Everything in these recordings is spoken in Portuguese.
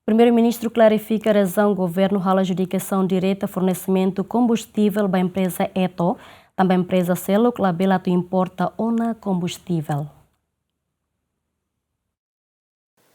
Primeiro-Ministro clarifica a razão do governo à adjudicação direta fornecimento combustível para a empresa ETO, também a empresa Celo, que labela importa ona combustível.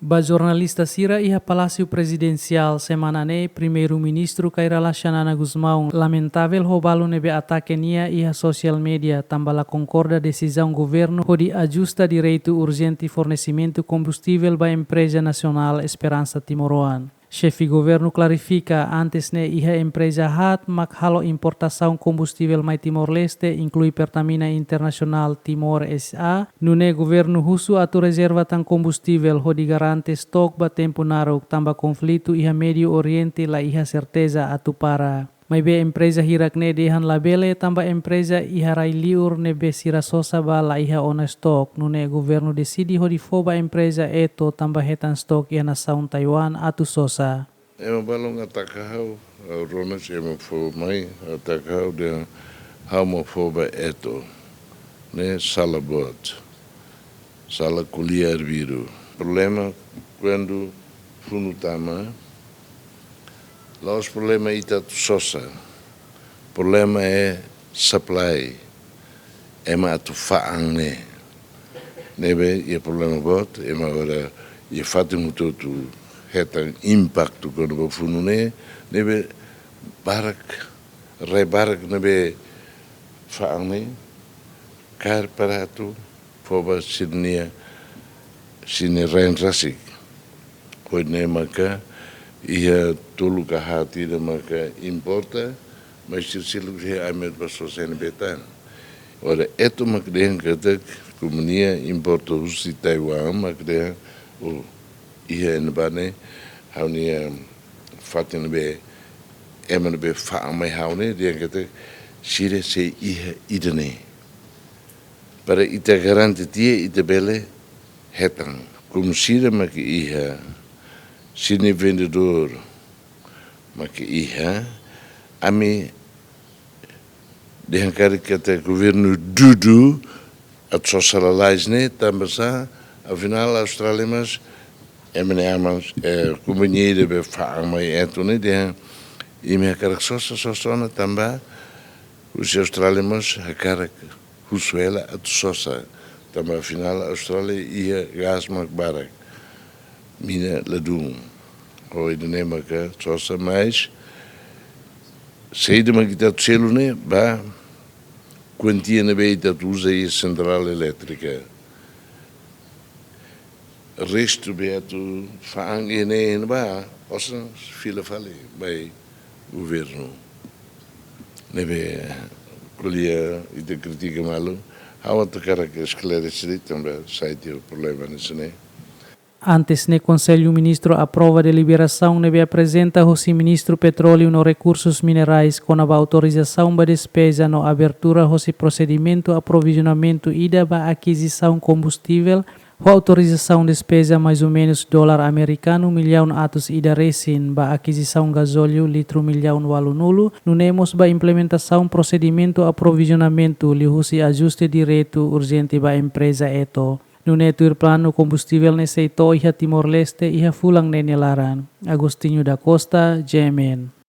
Ba jornalista Sira iha Palácio Presidencial semana ne Primeiro-Ministro Kairala Xanana Gusmão lamentável roubalo nebe ataque nia iha social media tambala concorda decisão governo de ajusta direito urgente fornecimento combustível ba empresa nacional Esperança Timoroan. Chefe governo clarifica antes ne iha empresa hat mak halo importação combustível mai Timor-Leste inclui Pertamina Internacional Timor SA. Nune governo husu atu reserva tang combustível hodi garante stok ba tempo narok tamba konflito iha Medio Oriente la iha certeza atu para. May be empresa hirak ne dehan labele tamba empresa iharai liur ne be sirasosa ba la iha ona stok. Nune governo decidi hodi foba empresa eto tamba hetan stok iha na saun Taiwan atu sosa. Ema balong atakahau ronas ema fo mai atakahau de hau foba eto ne sala bot sala kuliar biru. Problema quando funutama lá os problemas ita sosa. Problema é supply. É tu faang ne. Nebe e problema bot, é agora e fato muito tu retan impacto quando vou funu ne. Nebe barak rebarak nebe faang ne. Car para tu foba sidnia sini ren rasik. Koi ne maka ia tulu ka hati de maka importa, mas silu he amet baso sen betan. Ora eto makden kata komunia importa husi Taiwan makden o ia nebane haunia fatin be emen be fa mai haune dia kata sire se ia idene. Para ita garante tie ita bele hetang. Como sire mak ia sini vendedor maka iha ami dehankari kata governo dudu at socialize ne tambasa afinal Australia mas emene amans companhia be faang mai etone de ime karak sosa tamba os Australia mas hakarak husuela at sosa tamba afinal Australia ia gas mak barak mina ladung oi de nema ka sosa mais sei de magita celu ne ba quantia ne beita usa e central elétrica resto beatu faang ne ba osa fila fale by governo nebe colia e de critica malo hawa te cara que esclarecer também sai o problema nisso né. Antes ne Conselho Ministro aprova deliberação nebe apresenta o Ministro Petróleo no Recursos Minerais com a autorização ba despesa no abertura o procedimento aprovisionamento ida ba aquisição combustível o autorização despesa mais ou menos $1 milhão atos ida resin ba aquisição gasóleo litro milhão walu nulo nunemos ba implementação procedimento aprovisionamento li husi ajuste direto urgente ba empresa eto. No netur plano combustível nesse iha Timor-Leste iha fulang nenilaran. Agostinho da Costa, Jemen.